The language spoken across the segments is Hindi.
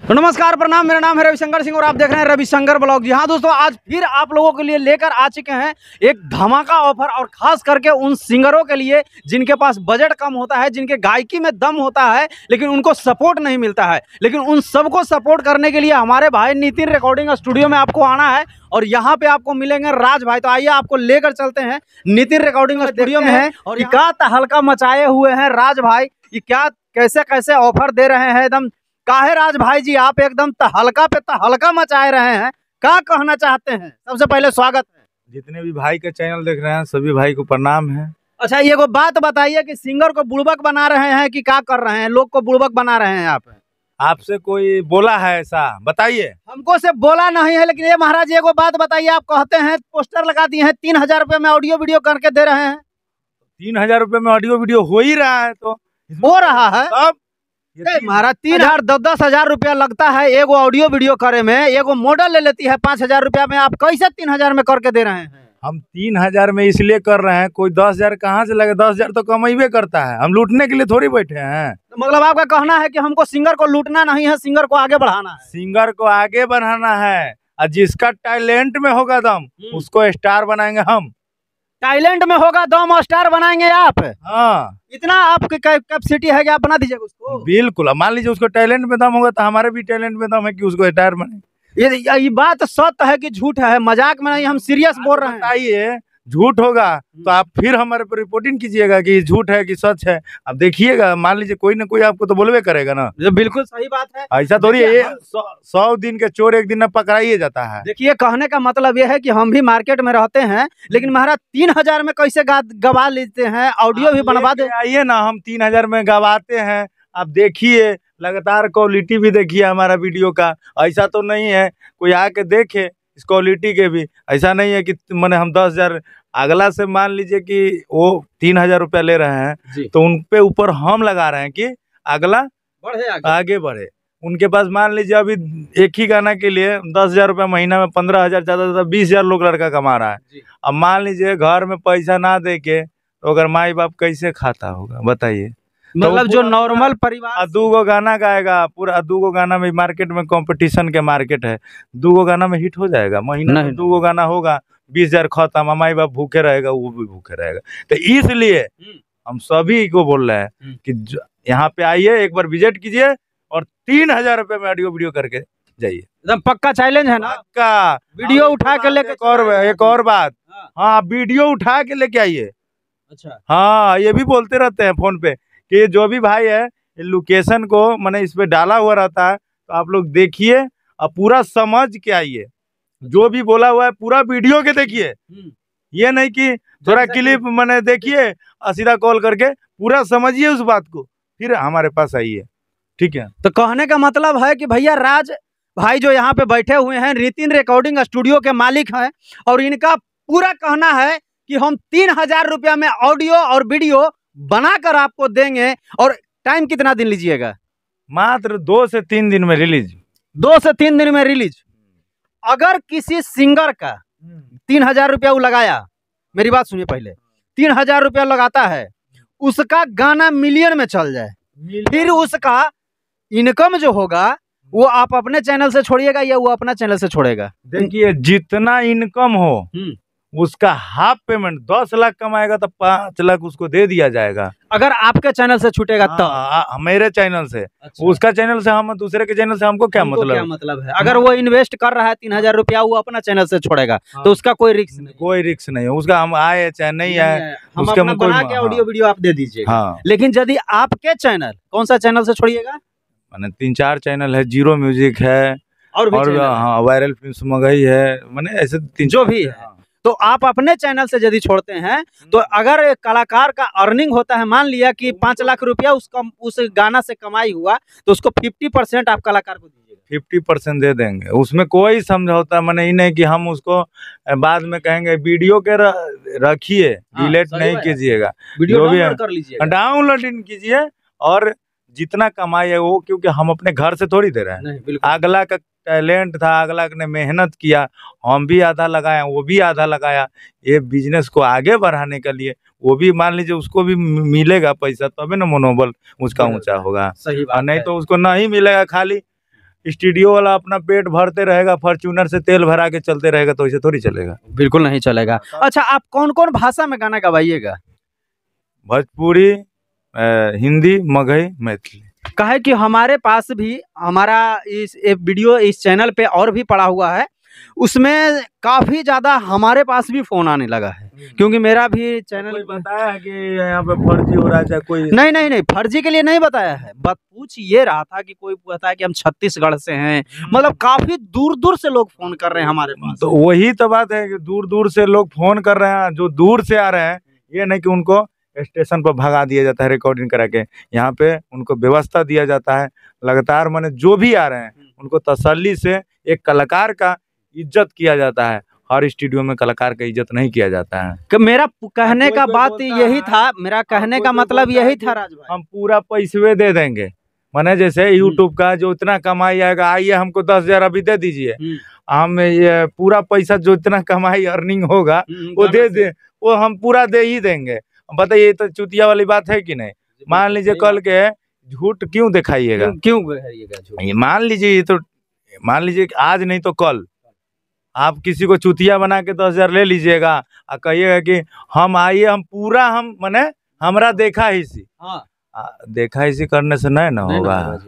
तो नमस्कार, प्रणाम। मेरा नाम है रविशंकर सिंह और आप देख रहे हैं रविशंकर ब्लॉग। जी हाँ दोस्तों, आज फिर आप लोगों के लिए लेकर आ चुके हैं एक धमाका ऑफर, और खास करके उन सिंगरों के लिए जिनके पास बजट कम होता है, जिनके गायकी में दम होता है लेकिन उनको सपोर्ट नहीं मिलता है। लेकिन उन सबको सपोर्ट करने के लिए हमारे भाई नितिन रिकॉर्डिंग स्टूडियो में आपको आना है, और यहाँ पे आपको मिलेंगे राज भाई। तो आइए आपको लेकर चलते हैं नितिन रिकॉर्डिंग स्टूडियो में है, और क्या तहलका मचाए हुए हैं राज भाई। ये क्या कैसे कैसे ऑफर दे रहे हैं, एकदम काहे राज भाई जी आप एकदम तहलका पे तहलका मचाए रहे हैं। क्या कहना चाहते हैं? सबसे पहले स्वागत है। जितने भी भाई का चैनल देख रहे हैं सभी भाई को प्रणाम है। अच्छा, ये को बात बताइए कि सिंगर को बुड़बक बना रहे हैं कि क्या कर रहे हैं? लोग को बुड़बक बना रहे हैं आप? आपसे कोई बोला है ऐसा? बताइए। हमको से बोला नहीं है, लेकिन ये महाराज ये को बात बताइए। आप कहते हैं पोस्टर लगा दिए हैं, 3,000 रुपये में ऑडियो वीडियो करके दे रहे हैं। 3,000 रुपये में ऑडियो वीडियो हो ही रहा है, तो हो रहा है अब महाराज 3,000 10,000 रुपया लगता है एगो ऑडियो वीडियो करे में। एगो मॉडल ले लेती है 5,000 रुपया में, आप कैसे 3,000 में करके दे रहे हैं? हम 3,000 में इसलिए कर रहे हैं, कोई 10,000 कहाँ से लगे? 10,000 तो कमाइबे करता है, हम लूटने के लिए थोड़ी बैठे हैं। तो मतलब आपका कहना है कि हमको सिंगर को लूटना नहीं है, सिंगर को आगे बढ़ाना है। सिंगर को आगे बढ़ाना है, और जिसका टैलेंट में होगा दम उसको स्टार बनाएंगे हम। टैलेंट में होगा दम, स्टार बनाएंगे आप? हाँ, इतना आपकी कैपेसिटी है कि आप बना दीजिएगा उसको? बिल्कुल। मान लीजिए उसको टैलेंट में दम होगा तो हमारे भी टैलेंट में दम है कि उसको स्टार बने। ये बात सत्य है कि झूठ है? मजाक में नहीं, हम सीरियस बोल रहे हैं। बताइए, झूठ होगा तो आप फिर हमारे पर रिपोर्टिंग कीजिएगा कि झूठ है कि सच है। अब देखिएगा, मान लीजिए कोई ना कोई आपको तो बोलवे करेगा ना। ये बिल्कुल सही बात है। ऐसा थोड़ी है 100 दिन के चोर एक दिन में पकड़ाइए जाता है। देखिए, कहने का मतलब ये है कि हम भी मार्केट में रहते हैं, लेकिन महाराज 3,000 में कैसे गवा लेते हैं? ऑडियो भी बनवा दे। आइए ना, हम 3,000 में गवाते हैं। आप देखिए, लगातार क्वालिटी भी देखिए हमारा वीडियो का। ऐसा तो नहीं है कोई आके देखे इस क्वालिटी के भी। ऐसा नहीं है कि मैंने हम 10,000 अगला से मान लीजिए कि वो 3,000 रुपया ले रहे हैं तो उन पे ऊपर हम लगा रहे हैं कि अगला बढ़े आगे बढ़े। उनके पास मान लीजिए अभी एक ही गाना के लिए 10,000 रुपया महीना में 15,000 ज्यादा ज्यादा 20,000 लोग लड़का कमा रहा है। अब मान लीजिए घर में पैसा ना दे के तो अगर माई बाप कैसे खाता होगा बताइए? मतलब जो नॉर्मल परिवार 2 गाना गाएगा, पूरा 2 गाना में मार्केट में कंपटीशन के मार्केट है, 2 गाना में हिट हो जाएगा? महीना में 2 गाना होगा, 20,000 खत्म, माई बाप भूखे रहेगा, वो भी भूखे रहेगा। तो इसलिए हम सभी को बोल रहे हैं कि यहाँ पे आइए, एक बार विजिट कीजिए और 3,000 रुपये में ऑडियो वीडियो करके जाइए। एकदम पक्का चैलेंज है ना? पक्का। वीडियो उठा के लेके एक और बात, हाँ, वीडियो उठा के लेके आइए। अच्छा, हाँ, ये भी बोलते रहते हैं फोन पे कि जो भी भाई है लोकेशन को मैंने इस पे डाला हुआ रहता है, तो आप लोग देखिए और पूरा समझ के आइए। जो भी बोला हुआ है पूरा वीडियो के देखिए, ये नहीं कि थोड़ा क्लिप मैंने देखिए और सीधा कॉल करके, पूरा समझिए उस बात को, फिर हमारे पास आइए। ठीक है? तो कहने का मतलब है कि भैया राज भाई जो यहाँ पे बैठे हुए हैं नितिन रिकॉर्डिंग स्टूडियो के मालिक हैं, और इनका पूरा कहना है कि हम 3,000 रुपया में ऑडियो और वीडियो बनाकर आपको देंगे। और टाइम कितना दिन लीजिएगा? मात्र 2 से 3 दिन में रिलीज। 2 से 3 दिन में रिलीज। अगर किसी सिंगर का 3,000 रुपया वो लगाया, मेरी बात सुनिए पहले, 3,000 रुपया लगाता है, उसका गाना मिलियन में चल जाए, फिर उसका इनकम जो होगा वो आप अपने चैनल से छोड़िएगा या वो अपना चैनल से छोड़ेगा? देखिए, जितना इनकम हो उसका हाफ पेमेंट 10 लाख कमाएगा तो 5 लाख उसको दे दिया जाएगा। अगर आपके चैनल से छूटेगा तो? मेरे चैनल से। अच्छा। उसका चैनल से हम दूसरे के चैनल से हमको क्या मतलब है? अगर वो इन्वेस्ट कर रहा है 3,000 रुपया, वो अपना चैनल से छोड़ेगा तो उसका कोई रिस्क नहीं? कोई रिस्क नहीं है उसका। हम आए चाहे नहीं आए, हम अपना बना के ऑडियो वीडियो आप दे दीजिए। हाँ। लेकिन यदि आपके चैनल, कौन सा चैनल से छोड़िएगा? मैंने 3-4 चैनल है, जीरो म्यूजिक है और हाँ, वायरल फिल्म मगही है, मैंने ऐसे 3 जो भी है। तो आप अपने चैनल से यदि छोड़ते हैं तो अगर एक कलाकार का अर्निंग होता है, मान लिया कि 5 लाख रुपया उस गाना से कमाई हुआ, तो उसको 50% आप कलाकार को दीजिएगा? 50% दे देंगे, उसमें कोई समझौता मैंने ही नहीं कि हम उसको बाद में कहेंगे वीडियो के रखिए, डिलीट नहीं कीजिएगा, वीडियो डाउनलोड कर लीजिए, डाउनलोड इन कीजिए। और जितना कमाई है वो, क्योंकि हम अपने घर से थोड़ी दे रहे हैं, अगला का टैलेंट था, अगला ने मेहनत किया, हम भी आधा लगाया, वो भी आधा लगाया, ये बिजनेस को आगे बढ़ाने के लिए। वो भी मान लीजिए उसको भी मिलेगा पैसा, तभी ना मनोबल उसका ऊंचा होगा। सही बात नहीं तो उसको नहीं मिलेगा, खाली स्टूडियो वाला अपना पेट भरते रहेगा, फॉर्च्यूनर से तेल भरा के चलते रहेगा, तो इसे थोड़ी चलेगा। बिल्कुल नहीं चलेगा। अच्छा, आप कौन कौन भाषा में गाना गवाइएगा? भोजपुरी, हिंदी, मगही, मैथिली। कहे कि हमारे पास भी हमारा इस एक वीडियो इस चैनल पे और भी पड़ा हुआ है, उसमें काफी ज्यादा हमारे पास भी फोन आने लगा है, क्योंकि मेरा भी चैनल कोई बताया है कि यहाँ पे फर्जी हो रहा है, चाहे कोई नहीं फर्जी के लिए नहीं बताया है। बस पूछ ये रहा था कि कोई कहता है कि हम छत्तीसगढ़ से हैं, मतलब काफी दूर दूर से लोग फोन कर रहे हैं हमारे पास। तो वही तो बात है कि दूर दूर से लोग फोन कर रहे हैं, जो दूर से आ रहे हैं, ये नहीं कि उनको स्टेशन पर भगा दिया जाता है रिकॉर्डिंग करा के। यहाँ पे उनको व्यवस्था दिया जाता है लगातार, माने जो भी आ रहे हैं उनको तसल्ली से एक कलाकार का इज्जत किया जाता है। हर स्टूडियो में कलाकार का इज्जत नहीं किया जाता है। कि मेरा कहने का बात यही है, था, मेरा कहने का मतलब यही था राज भाई, हम पूरा पैसे दे देंगे, माने जैसे यूट्यूब का जो इतना कमाई आएगा, आइए हमको 10,000 अभी दे दीजिए, हम ये पूरा पैसा जो इतना कमाई अर्निंग होगा वो दे दे, वो हम पूरा दे ही देंगे। बताइए, तो चुतिया वाली बात है कि नहीं? मान लीजिए कल के झूठ क्यों दिखाइएगा, क्यों दिखाइएगा झूठ? मान लीजिए, तो मान लीजिए आज नहीं तो कल आप किसी को चुतिया बना के 10,000 ले लीजिएगा और कहिएगा कि हम आइए, हम पूरा, हम माने हमरा देखा ही सी। हाँ, देखा ही सी करने से नहीं ना होगा,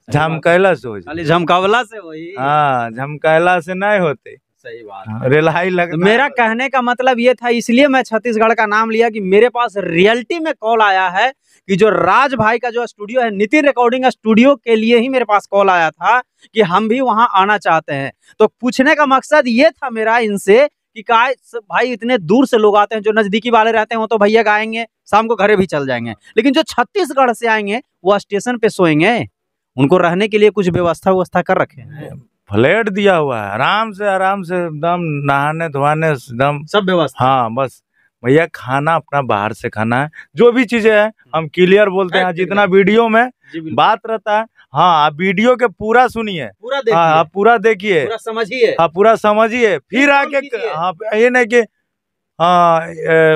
झमकैला से हो जाए, खाली झमकावला से वही। हाँ, झमकैला से नहीं होते। सही बात। रेलाई लग मेरा कहने का मतलब ये था, इसलिए मैं छत्तीसगढ़ का नाम लिया कि मेरे पास रियलिटी में कॉल आया है कि जो राज भाई का जो स्टूडियो है, नितिन रिकॉर्डिंग स्टूडियो के लिए ही मेरे पास कॉल आया था कि हम भी वहां आना चाहते हैं। तो पूछने का मकसद ये था मेरा इनसे कि भाई इतने दूर से लोग आते हैं, जो नजदीकी वाले रहते हैं वो तो भैया गाएंगे, शाम को घरे भी चल जाएंगे, लेकिन जो छत्तीसगढ़ से आएंगे वो स्टेशन पे सोएंगे, उनको रहने के लिए कुछ व्यवस्था कर रखे हैं। फ्लैट दिया हुआ है, आराम से एकदम नहाने धोने एकदम सब व्यवस्था। हाँ, बस भैया खाना अपना बाहर से खाना है, जो भी चीजें हैं हम क्लियर बोलते हैं, जितना वीडियो में बात रहता है। हाँ, आप वीडियो के पूरा सुनिए, पूरा देखिए, हाँ, पूरा देखिए, पूरा समझिए, हाँ, पूरा समझिए, फिर आके हाँ, ये नहीं कि हाँ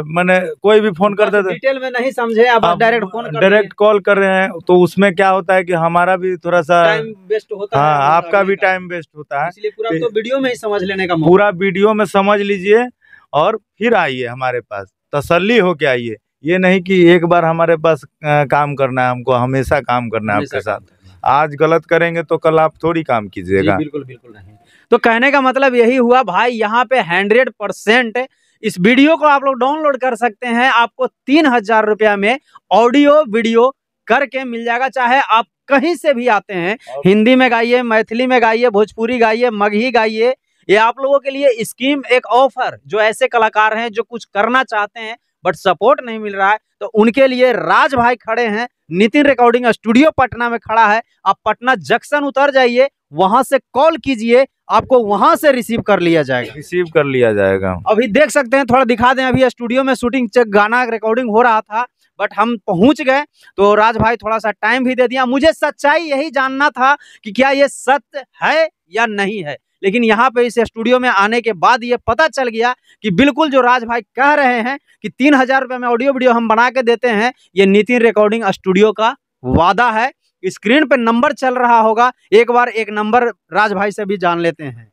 मैंने कोई भी फोन कर देते, डिटेल में नहीं समझे, आप डायरेक्ट कॉल कर रहे हैं, तो उसमें क्या होता है कि हमारा भी थोड़ा सा टाइम वेस्ट होता है, हाँ, आपका भी टाइम वेस्ट होता है, इसलिए पूरा तो वीडियो में ही समझ लेने का, पूरा वीडियो में समझ लीजिए और फिर आइए हमारे पास, तसल्ली होके आइए। ये नहीं कि एक बार हमारे पास काम करना है, हमको हमेशा काम करना है आपके साथ। आज गलत करेंगे तो कल आप थोड़ी काम कीजिएगा। बिल्कुल नहीं। तो कहने का मतलब यही हुआ भाई, यहाँ पे 100% इस वीडियो को आप लोग डाउनलोड कर सकते हैं, आपको 3,000 रुपया में ऑडियो वीडियो करके मिल जाएगा। चाहे आप कहीं से भी आते हैं, हिंदी में गाइए, मैथिली में गाइए, भोजपुरी गाइए, मगही गाइए, ये आप लोगों के लिए स्कीम, एक ऑफर, जो ऐसे कलाकार हैं जो कुछ करना चाहते हैं बट सपोर्ट नहीं मिल रहा है, तो उनके लिए राज भाई खड़े हैं। नितिन रिकॉर्डिंग स्टूडियो पटना में खड़ा है, आप पटना जंक्शन उतर जाइए, वहां से कॉल कीजिए, आपको वहां से रिसीव कर लिया जाएगा। अभी देख सकते हैं, थोड़ा दिखा दें, अभी स्टूडियो में शूटिंग गाना रिकॉर्डिंग हो रहा था, बट हम पहुंच गए, तो राज भाई थोड़ा सा टाइम भी दे दिया। मुझे सच्चाई यही जानना था कि क्या ये सत्य है या नहीं है, लेकिन यहाँ पे इस स्टूडियो में आने के बाद ये पता चल गया कि बिल्कुल जो राज भाई कह रहे हैं कि 3,000 रुपये में ऑडियो वीडियो हम बना के देते हैं, ये नितिन रिकॉर्डिंग स्टूडियो का वादा है। स्क्रीन पे नंबर चल रहा होगा, एक बार एक नंबर राज भाई से भी जान लेते हैं।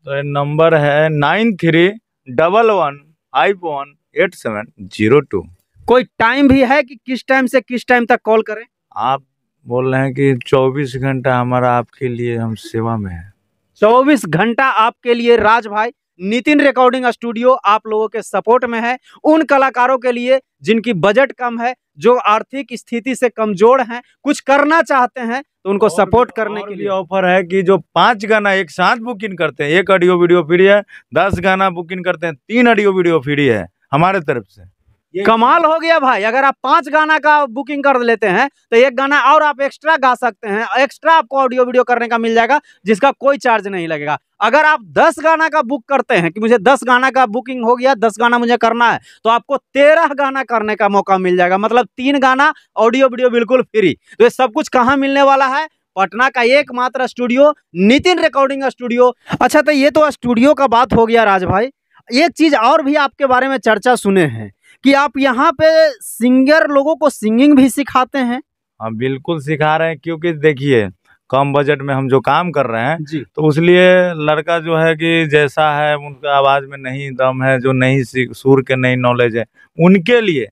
तो नंबर है 9311518702। कोई टाइम भी है कि किस टाइम से किस टाइम तक कॉल करें? आप बोल रहे हैं कि 24 घंटा हमारा आपके लिए हम सेवा में है। 24 घंटा आपके लिए राज भाई नितिन रिकॉर्डिंग स्टूडियो आप लोगों के सपोर्ट में है। उन कलाकारों के लिए जिनकी बजट कम है, जो आर्थिक स्थिति से कमजोर हैं, कुछ करना चाहते हैं, तो उनको सपोर्ट करने के लिए ऑफर है कि जो 5 गाना एक साथ बुकिंग करते हैं, 1 ऑडियो वीडियो फ्री है, 10 गाना बुकिंग करते हैं, 3 ऑडियो वीडियो फ्री है हमारे तरफ से। कमाल हो गया भाई। अगर आप 5 गाना का बुकिंग कर लेते हैं तो 1 गाना और आप एक्स्ट्रा गा सकते हैं, एक्स्ट्रा आपको ऑडियो वीडियो करने का मिल जाएगा, जिसका कोई चार्ज नहीं लगेगा। अगर आप 10 गाना का बुक करते हैं कि मुझे 10 गाना का बुकिंग हो गया, 10 गाना मुझे करना है, तो आपको 13 गाना करने का मौका मिल जाएगा, मतलब 3 गाना ऑडियो वीडियो बिल्कुल फ्री। तो ये सब कुछ कहाँ मिलने वाला है? पटना का एकमात्र स्टूडियो नितिन रिकॉर्डिंग स्टूडियो। अच्छा, तो ये तो स्टूडियो का बात हो गया राज भाई। एक चीज और भी आपके बारे में चर्चा सुने हैं कि आप यहाँ पे सिंगर लोगों को सिंगिंग भी सिखाते हैं। हाँ, बिल्कुल सिखा रहे हैं, क्योंकि देखिए कम बजट में हम जो काम कर रहे हैं, जी। तो उसलिए लड़का जो है कि जैसा है उनका आवाज़ में नहीं दम है, जो नहीं सुर के नहीं नॉलेज है, उनके लिए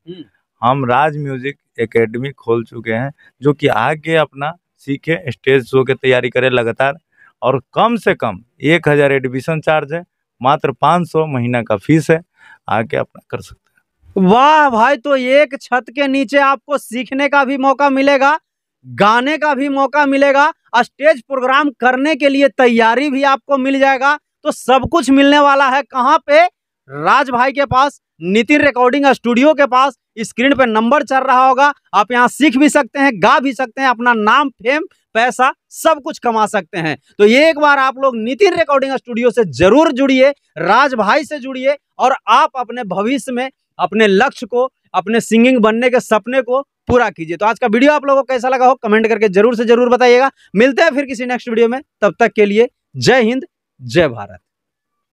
हम राज म्यूजिक एकेडमी खोल चुके हैं, जो कि आगे अपना सीखे, स्टेज शो की तैयारी करें लगातार। और कम से कम 1000 एडमिशन चार्ज है, मात्र 500 महीना का फीस है, आके अपना कर सकते हैं। वाह भाई, तो एक छत के नीचे आपको सीखने का भी मौका मिलेगा, गाने का भी मौका मिलेगा, स्टेज प्रोग्राम करने के लिए तैयारी भी आपको मिल जाएगा। तो सब कुछ मिलने वाला है कहाँ पे? राज भाई के पास, नितिन रिकॉर्डिंग स्टूडियो के पास। स्क्रीन पे नंबर चल रहा होगा, आप यहाँ सीख भी सकते हैं, गा भी सकते हैं, अपना नाम, फेम, पैसा सब कुछ कमा सकते हैं। तो ये एक बार आप लोग नितिन रिकॉर्डिंग स्टूडियो से जरूर जुड़िए, राज भाई से जुड़िए, और आप अपने भविष्य में अपने लक्ष्य को, अपने सिंगिंग बनने के सपने को पूरा कीजिए। तो आज का वीडियो आप लोगों को कैसा लगा हो कमेंट करके जरूर से जरूर बताइएगा। मिलते हैं फिर किसी नेक्स्ट वीडियो में, तब तक के लिए जय हिंद, जय भारत।